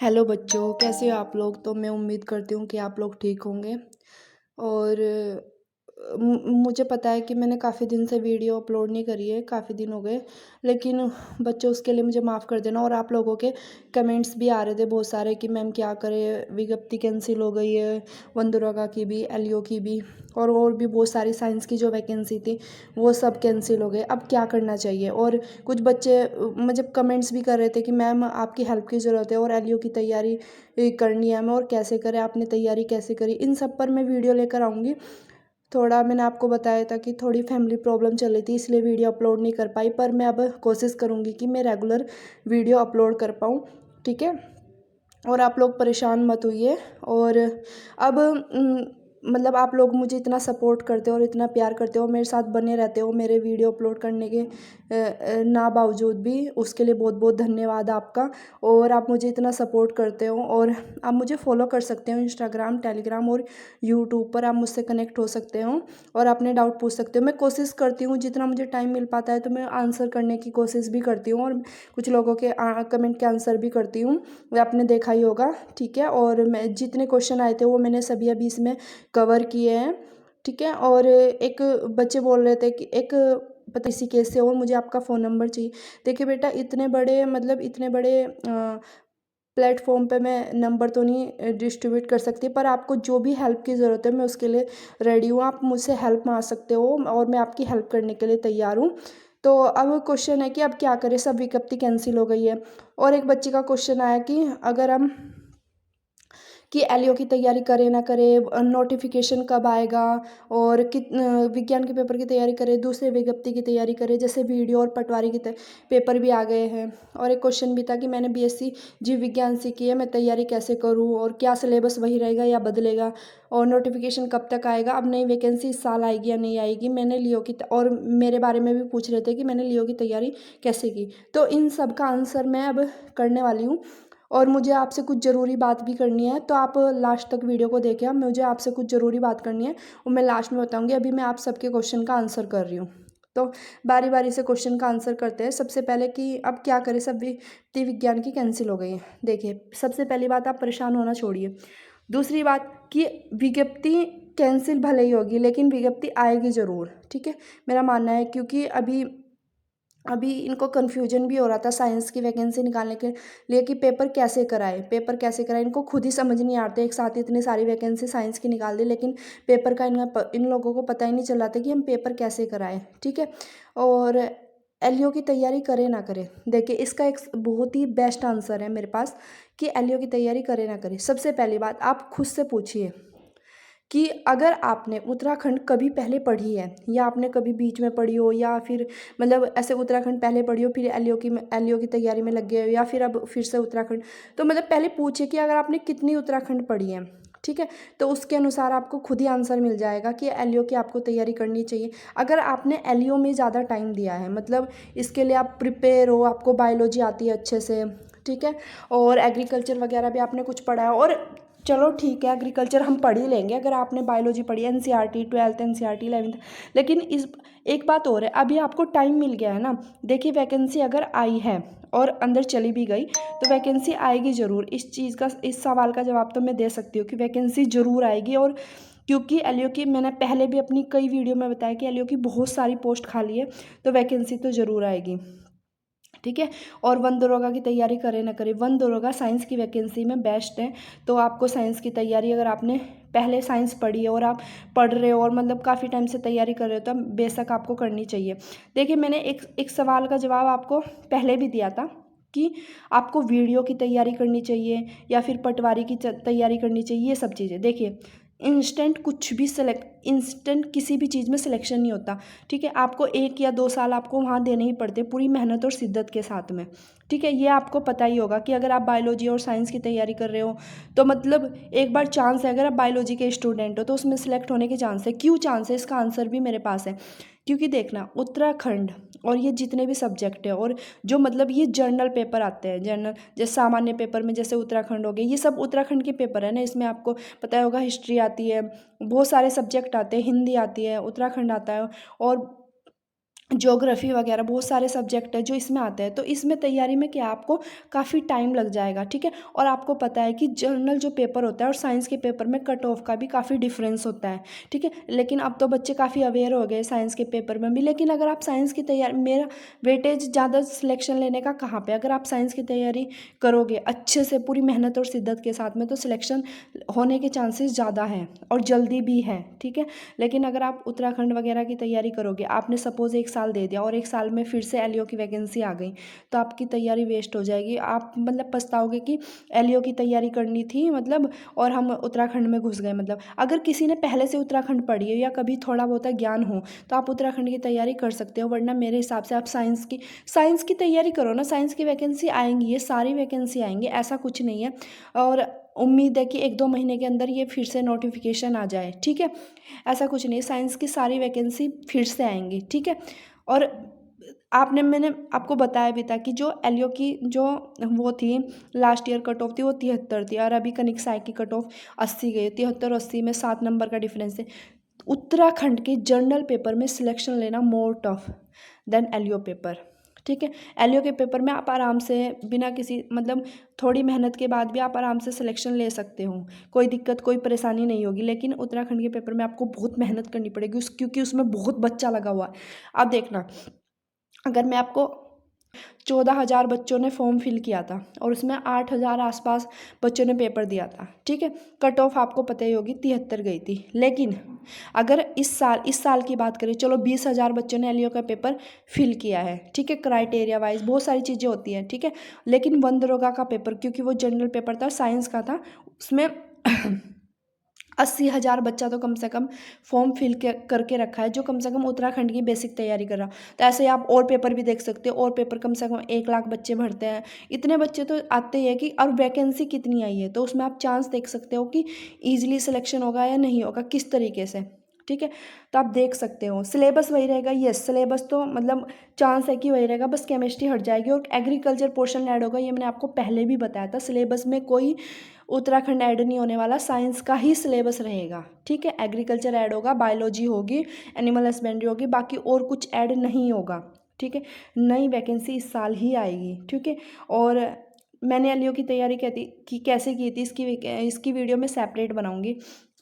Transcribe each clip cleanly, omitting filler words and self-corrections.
Hello बच्चों, कैसे हो आप लोग। तो मैं उम्मीद करती हूँ कि आप लोग ठीक होंगे। और मुझे पता है कि मैंने काफ़ी दिन से वीडियो अपलोड नहीं करी है, काफ़ी दिन हो गए। लेकिन बच्चों, उसके लिए मुझे माफ़ कर देना। और आप लोगों के कमेंट्स भी आ रहे थे बहुत सारे कि मैम क्या करें, विज्ञप्ति कैंसिल हो गई है, वंदुरगा की भी, एलियो की भी, और भी बहुत सारी साइंस की जो वैकेंसी थी वो सब कैंसिल हो गए। अब क्या करना चाहिए। और कुछ बच्चे मुझे कमेंट्स भी कर रहे थे कि मैम आपकी हेल्प की ज़रूरत है और एलियो की तैयारी करनी है हमें, और कैसे करें, आपने तैयारी कैसे करी, इन सब पर मैं वीडियो लेकर आऊँगी। थोड़ा मैंने आपको बताया था कि थोड़ी फैमिली प्रॉब्लम चल रही थी, इसलिए वीडियो अपलोड नहीं कर पाई, पर मैं अब कोशिश करूँगी कि मैं रेगुलर वीडियो अपलोड कर पाऊँ। ठीक है। और आप लोग परेशान मत होइए। और अब मतलब आप लोग मुझे इतना सपोर्ट करते हो और इतना प्यार करते हो, मेरे साथ बने रहते हो मेरे वीडियो अपलोड करने के ना बावजूद भी, उसके लिए बहुत बहुत धन्यवाद आपका। और आप मुझे इतना सपोर्ट करते हो, और आप मुझे फॉलो कर सकते हो इंस्टाग्राम, टेलीग्राम और यूट्यूब पर, आप मुझसे कनेक्ट हो सकते हो और अपने डाउट पूछ सकते हो। मैं कोशिश करती हूँ जितना मुझे टाइम मिल पाता है तो मैं आंसर करने की कोशिश भी करती हूँ, और कुछ लोगों के कमेंट के आंसर भी करती हूँ, वो आपने देखा ही होगा। ठीक है। और मैं जितने क्वेश्चन आए थे वो मैंने सभी अभी इसमें कवर किए हैं। ठीक है। और एक बच्चे बोल रहे थे कि एक पता इसी केस से, और मुझे आपका फ़ोन नंबर चाहिए। देखिए बेटा, इतने बड़े मतलब इतने बड़े प्लेटफॉर्म पे मैं नंबर तो नहीं डिस्ट्रीब्यूट कर सकती, पर आपको जो भी हेल्प की ज़रूरत है मैं उसके लिए रेडी हूँ। आप मुझसे हेल्प मांग सकते हो और मैं आपकी हेल्प करने के लिए तैयार हूँ। तो अब क्वेश्चन है कि अब क्या करें, सब विज्ञप्ति कैंसिल हो गई है। और एक बच्चे का क्वेश्चन आया कि अगर हम कि एलओ की तैयारी करें ना करें, नोटिफिकेशन कब आएगा, और विज्ञान के पेपर की तैयारी करें, दूसरे विज्ञप्ति की तैयारी करें, जैसे वीडियो और पटवारी के पेपर भी आ गए हैं। और एक क्वेश्चन भी था कि मैंने बीएससी जीव विज्ञान सीखी है, मैं तैयारी कैसे करूँ, और क्या सिलेबस वही रहेगा या बदलेगा, और नोटिफिकेशन कब तक आएगा, अब नई वैकेंसी इस साल आएगी या नहीं आएगी, मैंने लियो की और मेरे बारे में भी पूछ रहे थे कि मैंने लियो की तैयारी कैसे की। तो इन सब का आंसर मैं अब करने वाली हूँ। और मुझे आपसे कुछ ज़रूरी बात भी करनी है, तो आप लास्ट तक वीडियो को देखें। मुझे आपसे कुछ ज़रूरी बात करनी है और मैं लास्ट में बताऊंगी। अभी मैं आप सबके क्वेश्चन का आंसर कर रही हूँ। तो बारी बारी से क्वेश्चन का आंसर करते हैं। सबसे पहले कि अब क्या करें, सब वित्तीय विज्ञान की कैंसिल हो गई है। देखिए, सबसे पहली बात, आप परेशान होना छोड़िए। दूसरी बात कि विज्ञप्ति कैंसिल भले ही होगी लेकिन विज्ञप्ति आएगी ज़रूर। ठीक है, मेरा मानना है, क्योंकि अभी अभी इनको कन्फ्यूजन भी हो रहा था साइंस की वैकेंसी निकालने के लिए कि पेपर कैसे कराए, इनको खुद ही समझ नहीं आते। एक साथ इतनी सारी वैकेंसी साइंस की निकाल दी, लेकिन पेपर का इन लोगों को पता ही नहीं चल रहा था कि हम पेपर कैसे कराएं। ठीक है। और एलओ की तैयारी करें ना करें, देखिए इसका एक बहुत ही बेस्ट आंसर है मेरे पास कि एलओ की तैयारी करें ना करें। सबसे पहली बात, आप खुद से पूछिए कि अगर आपने उत्तराखंड कभी पहले पढ़ी है, या आपने कभी बीच में पढ़ी हो, या फिर मतलब ऐसे उत्तराखंड पहले पढ़ी हो फिर एलओ की तैयारी में लग गए हो, या फिर अब फिर से उत्तराखंड, तो मतलब पहले पूछिए कि अगर आपने कितनी उत्तराखंड पढ़ी है। ठीक है। तो उसके अनुसार आपको खुद ही आंसर मिल जाएगा कि एलओ की आपको तैयारी करनी चाहिए। अगर आपने एलओ में ज़्यादा टाइम दिया है, मतलब इसके लिए आप प्रिपेयर हो, आपको बायोलॉजी आती है अच्छे से, ठीक है, और एग्रीकल्चर वगैरह भी आपने कुछ पढ़ा है, और चलो ठीक है एग्रीकल्चर हम पढ़ ही लेंगे अगर आपने बायोलॉजी पढ़ी, एनसीईआरटी 12th, एनसीईआरटी 11th। लेकिन इस एक बात और है, अभी आपको टाइम मिल गया है ना। देखिए, वैकेंसी अगर आई है और अंदर चली भी गई तो वैकेंसी आएगी ज़रूर। इस चीज़ का, इस सवाल का जवाब तो मैं दे सकती हूँ कि वैकेंसी ज़रूर आएगी। और क्योंकि एलओ की मैंने पहले भी अपनी कई वीडियो में बताया कि एलओ की बहुत सारी पोस्ट खाली है, तो वैकेंसी तो ज़रूर आएगी। ठीक है। और वन दरोगा की तैयारी करें ना करें, वन दरोगा साइंस की वैकेंसी में बेस्ट है। तो आपको साइंस की तैयारी, अगर आपने पहले साइंस पढ़ी है और आप पढ़ रहे हो और मतलब काफ़ी टाइम से तैयारी कर रहे हो, तो बेशक आपको करनी चाहिए। देखिए, मैंने एक सवाल का जवाब आपको पहले भी दिया था कि आपको वीडियो की तैयारी करनी चाहिए या फिर पटवारी की तैयारी करनी चाहिए, ये सब चीज़ें। देखिए, इंस्टेंट किसी भी चीज़ में सिलेक्शन नहीं होता। ठीक है, आपको 1 या 2 साल आपको वहाँ देने ही पड़ते, पूरी मेहनत और शिद्दत के साथ में। ठीक है, ये आपको पता ही होगा कि अगर आप बायोलॉजी और साइंस की तैयारी कर रहे हो तो मतलब एक बार चांस है, अगर आप बायोलॉजी के स्टूडेंट हो तो उसमें सेलेक्ट होने के चांस है। क्यों चांस है, इसका आंसर भी मेरे पास है। क्योंकि देखना, उत्तराखंड और ये जितने भी सब्जेक्ट है, और जो मतलब ये जर्नल पेपर आते हैं, जर्नल जैसे सामान्य पेपर में जैसे उत्तराखंड हो गए, ये सब उत्तराखंड के पेपर है ना। इसमें आपको पता होगा हिस्ट्री आती है, बहुत सारे सब्जेक्ट आते हैं, हिंदी आती है, उत्तराखंड आता है, और ज्योग्राफी वगैरह बहुत सारे सब्जेक्ट है जो इसमें आते हैं। तो इसमें तैयारी में क्या आपको काफ़ी टाइम लग जाएगा, ठीक है। और आपको पता है कि जर्नल जो पेपर होता है और साइंस के पेपर में कट ऑफ का भी काफ़ी डिफरेंस होता है, ठीक है। लेकिन अब तो बच्चे काफ़ी अवेयर हो गए साइंस के पेपर में भी। लेकिन अगर आप साइंस की तैयारी, मेरा वेटेज ज़्यादा सिलेक्शन लेने का कहाँ पे, अगर आप साइंस की तैयारी करोगे अच्छे से पूरी मेहनत और शिद्दत के साथ में तो सिलेक्शन होने के चांसेस ज़्यादा हैं और जल्दी भी है, ठीक है। लेकिन अगर आप उत्तराखंड वगैरह की तैयारी करोगे, आपने सपोज़ एक साल दे दिया और एक साल में फिर से एलईओ की वैकेंसी आ गई, तो आपकी तैयारी वेस्ट हो जाएगी। आप मतलब पछताओगे कि एलईओ की तैयारी करनी थी मतलब, और हम उत्तराखंड में घुस गए। मतलब अगर किसी ने पहले से उत्तराखंड पढ़ी है या कभी थोड़ा बहुत ज्ञान हो तो आप उत्तराखंड की तैयारी कर सकते हो, वरना मेरे हिसाब से आप साइंस की तैयारी करो ना। साइंस की वैकेंसी आएंगी, ये सारी वैकेंसी आएंगी, ऐसा कुछ नहीं है। और उम्मीद है कि 1-2 महीने के अंदर ये फिर से नोटिफिकेशन आ जाए, ठीक है। ऐसा कुछ नहीं, साइंस की सारी वैकेंसी फिर से आएंगी, ठीक है। और मैंने आपको बताया भी था कि जो एलईओ की जो वो थी लास्ट ईयर कट ऑफ थी वो 73 थी, और अभी कनिक साई की कट ऑफ 80 गई। 73-80 में 7 नंबर का डिफरेंस है। उत्तराखंड के जर्नल पेपर में सिलेक्शन लेना more tough than LEO paper, ठीक है। एलईओ के पेपर में आप आराम से बिना किसी मतलब थोड़ी मेहनत के बाद भी आप आराम से सिलेक्शन ले सकते हो, कोई दिक्कत कोई परेशानी नहीं होगी। लेकिन उत्तराखंड के पेपर में आपको बहुत मेहनत करनी पड़ेगी क्योंकि उसमें बहुत बच्चा लगा हुआ है। आप देखना, अगर मैं आपको 14,000 बच्चों ने फॉर्म फिल किया था और उसमें 8,000 आसपास बच्चों ने पेपर दिया था, ठीक है। कट ऑफ आपको पता ही होगी 73 गई थी। लेकिन अगर इस साल की बात करें, चलो 20,000 बच्चों ने एलईओ का पेपर फिल किया है, ठीक है। क्राइटेरिया वाइज बहुत सारी चीज़ें होती हैं, ठीक है। लेकिन वन दरोगा का पेपर, क्योंकि वो जनरल पेपर था साइंस का था, उसमें 80,000 बच्चा तो कम से कम फॉर्म फिल करके रखा है, जो कम से कम उत्तराखंड की बेसिक तैयारी कर रहा। तो ऐसे ही आप और पेपर भी देख सकते हो, और पेपर कम से कम 1 लाख बच्चे भरते हैं। इतने बच्चे तो आते ही है कि, और वैकेंसी कितनी आई है, तो उसमें आप चांस देख सकते हो कि ईजिली सिलेक्शन होगा या नहीं होगा, किस तरीके से, ठीक है। तो आप देख सकते हो सिलेबस वही रहेगा। यस, सिलेबस तो मतलब चांस है कि वही रहेगा, बस केमिस्ट्री हट जाएगी और एग्रीकल्चर पोर्शन ऐड होगा। ये मैंने आपको पहले भी बताया था, सिलेबस में कोई उत्तराखंड ऐड नहीं होने वाला, साइंस का ही सिलेबस रहेगा, ठीक है। एग्रीकल्चर ऐड होगा, बायोलॉजी होगी, एनिमल हस्बेंड्री होगी, बाकी और कुछ ऐड नहीं होगा, ठीक है। नई वैकेंसी इस साल ही आएगी, ठीक है। और मैंने एलईओ की तैयारी कहती कि कैसे की थी, इसकी वीडियो में सेपरेट बनाऊंगी,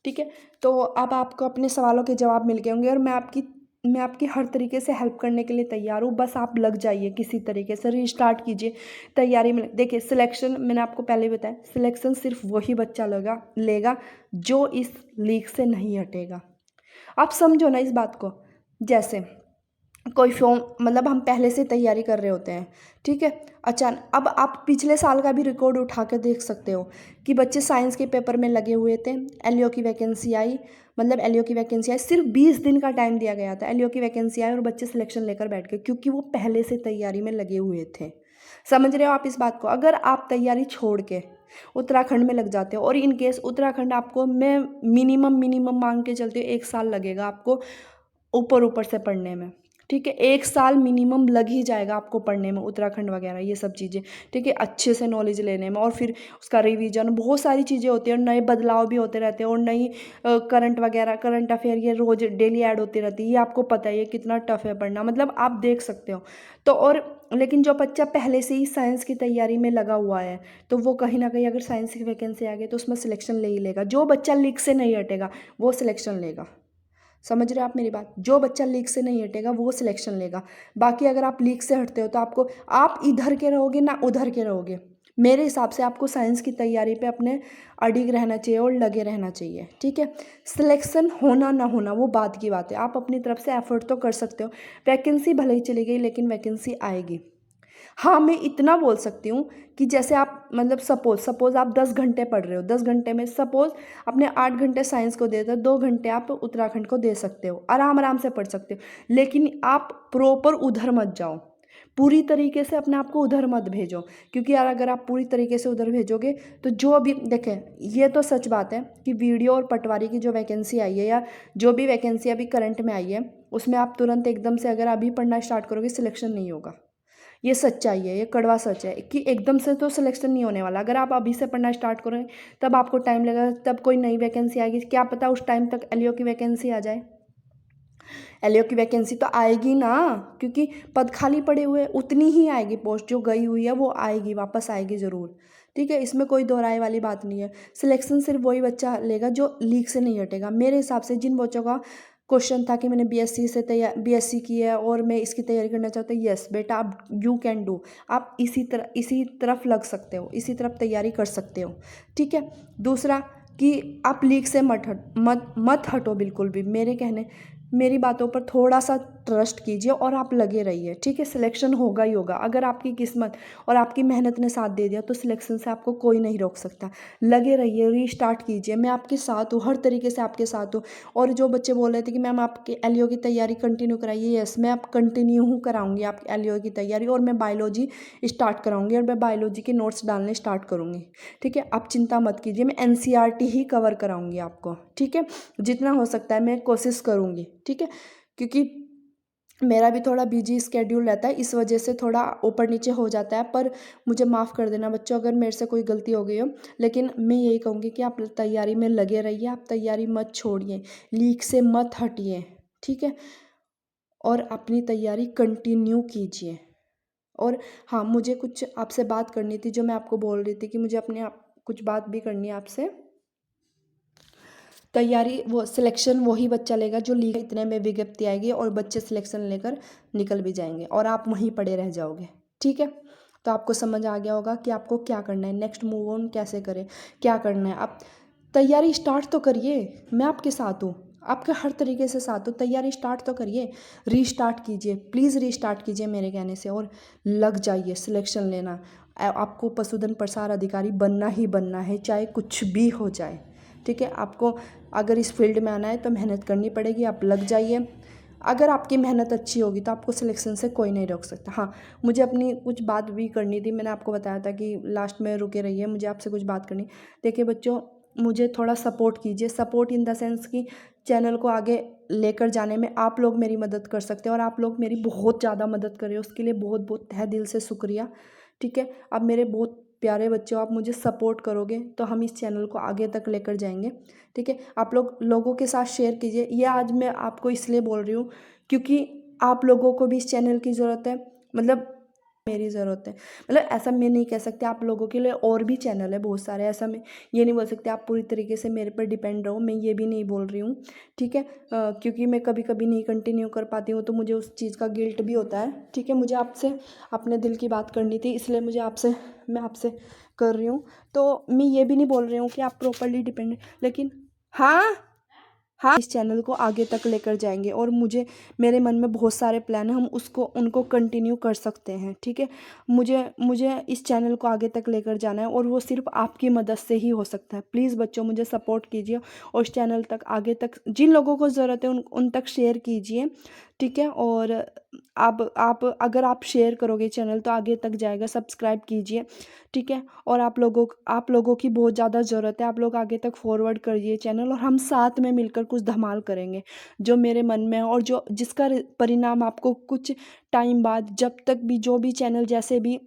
ठीक है। तो अब आपको अपने सवालों के जवाब मिल गए होंगे, और मैं आपकी हर तरीके से हेल्प करने के लिए तैयार हूँ। बस आप लग जाइए, किसी तरीके से रीस्टार्ट कीजिए तैयारी में। देखिए सिलेक्शन, मैंने आपको पहले ही बताया, सिलेक्शन सिर्फ वही बच्चा लेगा जो इस लीग से नहीं हटेगा। आप समझो ना इस बात को। जैसे कोई फॉर्म, मतलब हम पहले से तैयारी कर रहे होते हैं, ठीक है। अचानक अब आप पिछले साल का भी रिकॉर्ड उठा के देख सकते हो कि बच्चे साइंस के पेपर में लगे हुए थे, एलईओ की वैकेंसी आई, मतलब एलईओ की वैकेंसी आई, सिर्फ 20 दिन का टाइम दिया गया था, एलईओ की वैकेंसी आई और बच्चे सिलेक्शन लेकर बैठ गए, क्योंकि वो पहले से तैयारी में लगे हुए थे। समझ रहे हो आप इस बात को। अगर आप तैयारी छोड़ के उत्तराखंड में लग जाते हो, और इन केस उत्तराखंड आपको, मैं मिनिमम मांग के चलती हूँ 1 साल लगेगा आपको ऊपर ऊपर से पढ़ने में, ठीक है। 1 साल मिनिमम लग ही जाएगा आपको पढ़ने में, उत्तराखंड वगैरह ये सब चीज़ें, ठीक है, अच्छे से नॉलेज लेने में। और फिर उसका रिवीजन, बहुत सारी चीज़ें होती हैं, और नए बदलाव भी होते रहते हैं, और नई करंट अफेयर ये रोज डेली ऐड होती रहती है। ये आपको पता है ये कितना टफ है पढ़ना, मतलब आप देख सकते हो। तो और लेकिन जो बच्चा पहले से ही साइंस की तैयारी में लगा हुआ है, तो वो कहीं ना कहीं अगर साइंस की वैकेंसी आ गई तो उसमें सिलेक्शन ले ही लेगा। जो बच्चा लीक से नहीं हटेगा वो सिलेक्शन लेगा। समझ रहे हो आप मेरी बात। जो बच्चा लीग से नहीं हटेगा वो सिलेक्शन लेगा। बाकी अगर आप लीग से हटते हो तो आप इधर के रहोगे ना उधर के रहोगे। मेरे हिसाब से आपको साइंस की तैयारी पे अपने अडिग रहना चाहिए और लगे रहना चाहिए, ठीक है। सिलेक्शन होना ना होना वो बात की बात है, आप अपनी तरफ से एफर्ट तो कर सकते हो। वैकेंसी भले ही चली गई लेकिन वैकेंसी आएगी। हाँ, मैं इतना बोल सकती हूँ कि जैसे आप मतलब सपोज़ आप 10 घंटे पढ़ रहे हो, 10 घंटे में सपोज़ आपने 8 घंटे साइंस को दे, तो 2 घंटे आप उत्तराखंड को दे सकते हो, आराम से पढ़ सकते हो। लेकिन आप प्रॉपर उधर मत जाओ, पूरी तरीके से अपने आप को उधर मत भेजो, क्योंकि यार अगर आप पूरी तरीके से उधर भेजोगे तो जो अभी देखें, ये तो सच बात है कि वीडियो और पटवारी की जो वैकेंसी आई है, या जो भी वैकेंसी अभी करंट में आई है, उसमें आप तुरंत एकदम से अगर अभी पढ़ना स्टार्ट करोगे सिलेक्शन नहीं होगा। ये सच्चाई है, ये कड़वा सच है कि एकदम से तो सिलेक्शन नहीं होने वाला। अगर आप अभी से पढ़ना स्टार्ट करोगे तब आपको टाइम लगेगा, तब कोई नई वैकेंसी आएगी, क्या पता उस टाइम तक एलईओ की वैकेंसी आ जाए। एलओ की वैकेंसी तो आएगी ना, क्योंकि पद खाली पड़े हुए उतनी ही आएगी, पोस्ट जो गई हुई है वो आएगी, वापस आएगी ज़रूर। ठीक है, इसमें कोई दोहराए वाली बात नहीं है। सिलेक्शन सिर्फ वही बच्चा लेगा जो लीग से नहीं हटेगा। मेरे हिसाब से जिन बच्चों का क्वेश्चन था कि मैंने बीएससी से बीएससी की है और मैं इसकी तैयारी करना चाहता हूँ, यस बेटा आप यू कैन डू, आप इसी तरफ लग सकते हो, इसी तरफ तैयारी कर सकते हो। ठीक है। दूसरा कि आप लीग से मत हटो बिल्कुल भी। मेरी बातों पर थोड़ा सा ट्रस्ट कीजिए और आप लगे रहिए। ठीक है, सिलेक्शन होगा ही होगा। अगर आपकी किस्मत और आपकी मेहनत ने साथ दे दिया तो सिलेक्शन से आपको कोई नहीं रोक सकता। लगे रहिए, रीस्टार्ट कीजिए, मैं आपके साथ हूँ, हर तरीके से आपके साथ हूँ। और जो बच्चे बोल रहे थे कि मैम आपके एलईओ की तैयारी कंटिन्यू कराइए, यस मैं आप कंटिन्यू हूँ कराऊंगी आपकी एलईओ की तैयारी, और मैं बायोलॉजी स्टार्ट कराऊंगी और मैं बायोलॉजी के नोट्स डालने स्टार्ट करूँगी। ठीक है, आप चिंता मत कीजिए, मैं एनसीईआरटी ही कवर कराऊंगी आपको। ठीक है, जितना हो सकता है मैं कोशिश करूँगी। ठीक है, क्योंकि मेरा भी थोड़ा बिजी स्केड्यूल रहता है, इस वजह से थोड़ा ऊपर नीचे हो जाता है, पर मुझे माफ़ कर देना बच्चों अगर मेरे से कोई गलती हो गई हो। लेकिन मैं यही कहूँगी कि आप तैयारी में लगे रहिए, आप तैयारी मत छोड़िए, लीक से मत हटिए। ठीक है, और अपनी तैयारी कंटिन्यू कीजिए। और हाँ, मुझे कुछ आपसे बात करनी थी, जो मैं आपको बोल रही थी कि मुझे अपने आप कुछ बात भी करनी है आपसे। तैयारी वो सिलेक्शन वही बच्चा लेगा जो लीग इतने में विज्ञप्ति आएगी और बच्चे सिलेक्शन लेकर निकल भी जाएंगे और आप वहीं पड़े रह जाओगे। ठीक है, तो आपको समझ आ गया होगा कि आपको क्या करना है, नेक्स्ट मूव ऑन कैसे करें, क्या करना है। आप तैयारी स्टार्ट तो करिए, मैं आपके साथ हूँ, आपके हर तरीके से साथ हूँ। तैयारी स्टार्ट तो करिए, रीस्टार्ट कीजिए, प्लीज़ रीस्टार्ट कीजिए मेरे कहने से, और लग जाइए सिलेक्शन लेना। आपको पशुधन प्रसार अधिकारी बनना ही बनना है, चाहे कुछ भी हो जाए। ठीक है, आपको अगर इस फील्ड में आना है तो मेहनत करनी पड़ेगी, आप लग जाइए। अगर आपकी मेहनत अच्छी होगी तो आपको सिलेक्शन से कोई नहीं रोक सकता। हाँ, मुझे अपनी कुछ बात भी करनी थी, मैंने आपको बताया था कि लास्ट में रुके रहिए, मुझे आपसे कुछ बात करनी। देखिए बच्चों, मुझे थोड़ा सपोर्ट कीजिए, सपोर्ट इन द सेंस कि चैनल को आगे लेकर जाने में आप लोग मेरी मदद कर सकते हैं, और आप लोग मेरी बहुत ज़्यादा मदद कर रहे हो, उसके लिए बहुत बहुत तहे दिल से शुक्रिया। ठीक है, आप मेरे बहुत प्यारे बच्चे हो, आप मुझे सपोर्ट करोगे तो हम इस चैनल को आगे तक लेकर जाएंगे। ठीक है, आप लोगों के साथ शेयर कीजिए। ये आज मैं आपको इसलिए बोल रही हूँ क्योंकि आप लोगों को भी इस चैनल की ज़रूरत है, मतलब मेरी ज़रूरत है। मतलब ऐसा मैं नहीं कह सकती, आप लोगों के लिए और भी चैनल है बहुत सारे, ऐसा मैं ये नहीं बोल सकती आप पूरी तरीके से मेरे पर डिपेंड रहो, मैं ये भी नहीं बोल रही हूँ। ठीक है, क्योंकि मैं कभी कभी नहीं कंटिन्यू कर पाती हूँ तो मुझे उस चीज़ का गिल्ट भी होता है। ठीक है, मुझे आपसे अपने दिल की बात करनी थी, इसलिए मैं आपसे कर रही हूँ। तो मैं ये भी नहीं बोल रही हूँ कि आप प्रॉपरली डिपेंड, लेकिन हाँ हाँ, इस चैनल को आगे तक लेकर जाएंगे, और मेरे मन में बहुत सारे प्लान हैं, हम उनको कंटिन्यू कर सकते हैं। ठीक है, मुझे इस चैनल को आगे तक लेकर जाना है, और वो सिर्फ आपकी मदद से ही हो सकता है। प्लीज़ बच्चों मुझे सपोर्ट कीजिए और इस चैनल तक आगे तक जिन लोगों को ज़रूरत है उन तक शेयर कीजिए। ठीक है, और आप अगर आप शेयर करोगे चैनल तो आगे तक जाएगा, सब्सक्राइब कीजिए। ठीक है, और आप लोगों की बहुत ज़्यादा ज़रूरत है, आप लोग आगे तक फॉरवर्ड करिए चैनल, और हम साथ में मिलकर कुछ धमाल करेंगे जो मेरे मन में है, और जिसका परिणाम आपको कुछ टाइम बाद, जब तक भी जो भी चैनल जैसे भी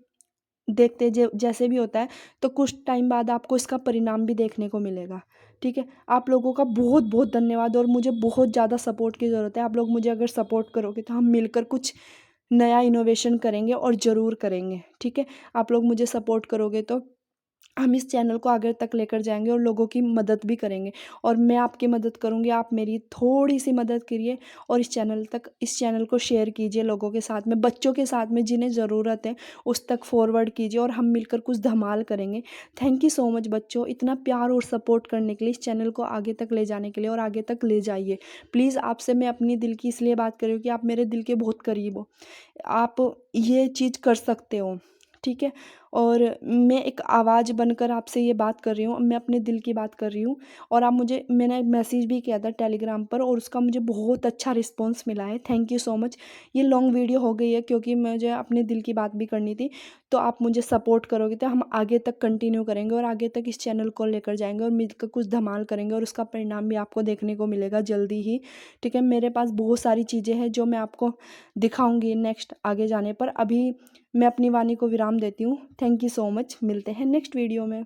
देखते जैसे भी होता है, तो कुछ टाइम बाद आपको इसका परिणाम भी देखने को मिलेगा। ठीक है, आप लोगों का बहुत बहुत धन्यवाद, और मुझे बहुत ज़्यादा सपोर्ट की ज़रूरत है। आप लोग मुझे अगर सपोर्ट करोगे तो हम मिलकर कुछ नया इनोवेशन करेंगे, और ज़रूर करेंगे। ठीक है, आप लोग मुझे सपोर्ट करोगे तो हम इस चैनल को आगे तक लेकर जाएंगे और लोगों की मदद भी करेंगे, और मैं आपकी मदद करूंगी, आप मेरी थोड़ी सी मदद करिए, और इस चैनल को शेयर कीजिए लोगों के साथ में, बच्चों के साथ में जिन्हें ज़रूरत है उस तक फॉरवर्ड कीजिए, और हम मिलकर कुछ धमाल करेंगे। थैंक यू सो मच बच्चों, इतना प्यार और सपोर्ट करने के लिए, इस चैनल को आगे तक ले जाने के लिए, और आगे तक ले जाइए। प्लीज़ आपसे मैं अपनी दिल की इसलिए बात कर रही हूँ कि आप मेरे दिल के बहुत करीब हो, आप ये चीज़ कर सकते हो। ठीक है, और मैं एक आवाज़ बनकर आपसे ये बात कर रही हूँ, मैं अपने दिल की बात कर रही हूँ, और मैंने एक मैसेज भी किया था टेलीग्राम पर, और उसका मुझे बहुत अच्छा रिस्पॉन्स मिला है। Thank you so much. ये लॉन्ग वीडियो हो गई है क्योंकि मुझे अपने दिल की बात भी करनी थी, तो आप मुझे सपोर्ट करोगे तो हम आगे तक कंटिन्यू करेंगे, और आगे तक इस चैनल को लेकर जाएंगे, और मिलकर कुछ धमाल करेंगे, और उसका परिणाम भी आपको देखने को मिलेगा जल्दी ही। ठीक है, मेरे पास बहुत सारी चीज़ें हैं जो मैं आपको दिखाऊंगी नेक्स्ट आगे जाने पर। अभी मैं अपनी वाणी को विराम देती हूँ। थैंक यू सो मच, मिलते हैं नेक्स्ट वीडियो में।